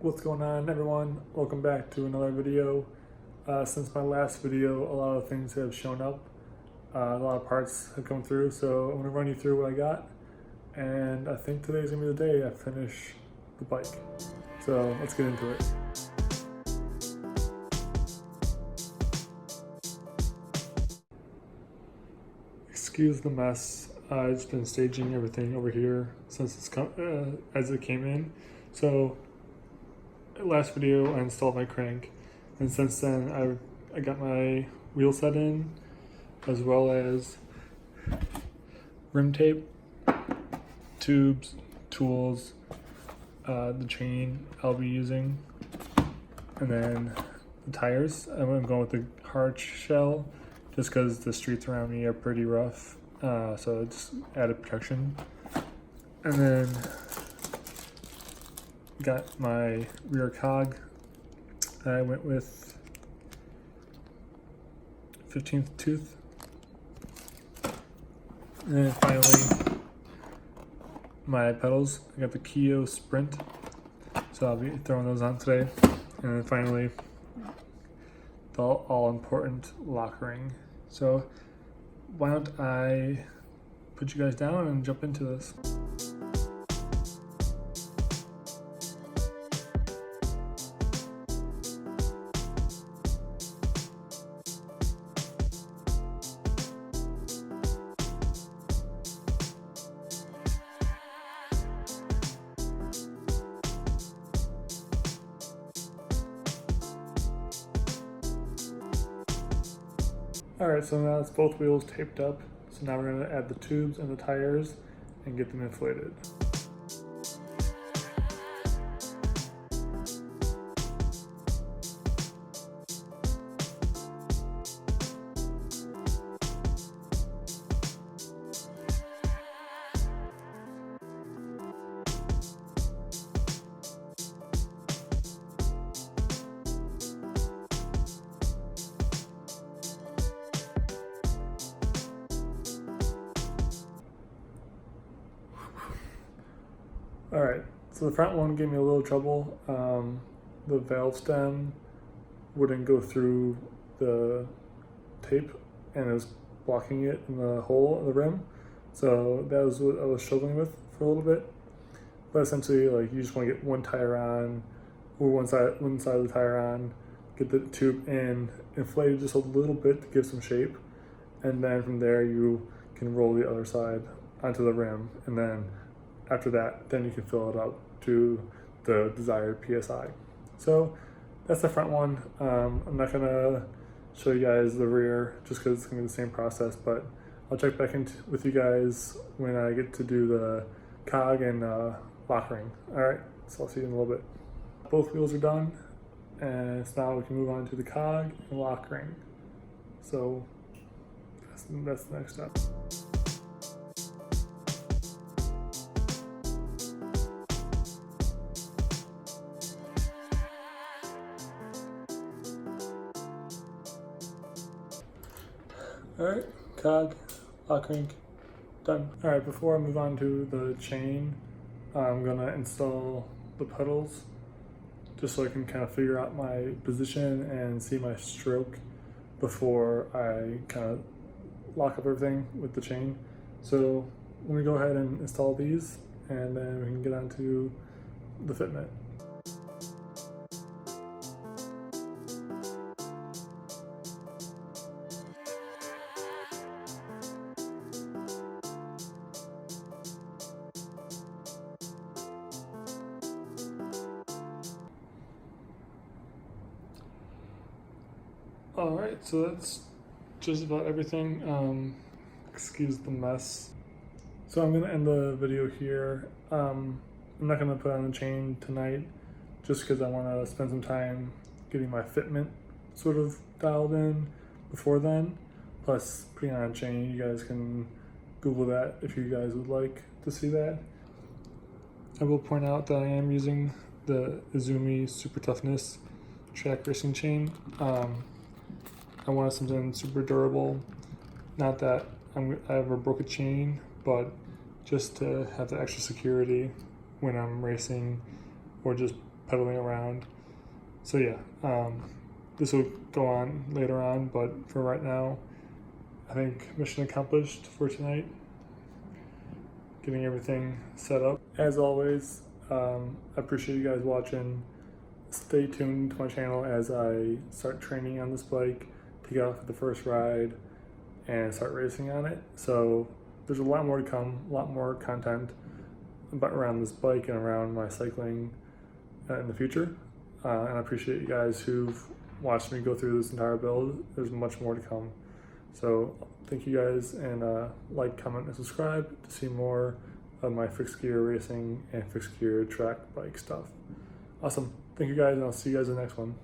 What's going on, everyone? Welcome back to another video. Since my last video, a lot of things have shown up. A lot of parts have come through, so I'm going to run you through what I got. And I think today's going to be the day I finish the bike. So let's get into it. Excuse the mess. I've just been staging everything over here since as it came in. So last video I installed my crank, and since then I got my wheel set in, as well as rim tape, tubes, tools, the chain I'll be using, and then the tires. I'm going with the Hardshell just because the streets around me are pretty rough, so just added protection. And then got my rear cog. I went with 15th tooth. And then finally, my pedals. I got the Keo Sprint, so I'll be throwing those on today. And then finally, the all-important lock ring. So why don't I put you guys down and jump into this. Alright, so now it's both wheels taped up. So now we're going to add the tubes and the tires and get them inflated. Alright, so the front one gave me a little trouble. The valve stem wouldn't go through the tape, and it was blocking it in the hole in the rim. So that was what I was struggling with for a little bit. But essentially, like, you just want to get one tire on, or one side of the tire on, get the tube in, inflate it just a little bit to give some shape, and then from there you can roll the other side onto the rim, and then after that, then you can fill it up to the desired PSI. So that's the front one. I'm not gonna show you guys the rear just because it's gonna be the same process, but I'll check back in with you guys when I get to do the cog and lock ring. All right, so I'll see you in a little bit. Both wheels are done, and so now we can move on to the cog and lock ring. So that's the next step. Alright, cog, lock ring, done. Alright, before I move on to the chain, I'm gonna install the pedals just so I can kind of figure out my position and see my stroke before I kind of lock up everything with the chain. So let me go ahead and install these, and then we can get on to the fitment. Alright, so that's just about everything. Excuse the mess. So I'm going to end the video here. I'm not going to put on the chain tonight just because I want to spend some time getting my fitment sort of dialed in before then. Plus, putting on a chain, you guys can Google that if you guys would like to see that. I will point out that I am using the Izumi Super Toughness track racing chain. I wanted something super durable. Not that I ever broke a chain, but just to have the extra security when I'm racing or just pedaling around. So yeah, this will go on later on, but for right now, I think mission accomplished for tonight. Getting everything set up. As always, I appreciate you guys watching. Stay tuned to my channel as I start training on this bike to get off at the first ride and start racing on it. So there's a lot more to come, a lot more content about around this bike and around my cycling in the future. And I appreciate you guys who've watched me go through this entire build. There's much more to come. So thank you guys, and like, comment, and subscribe to see more of my fixed gear racing and fixed gear track bike stuff. Awesome. Thank you guys, and I'll see you guys in the next one.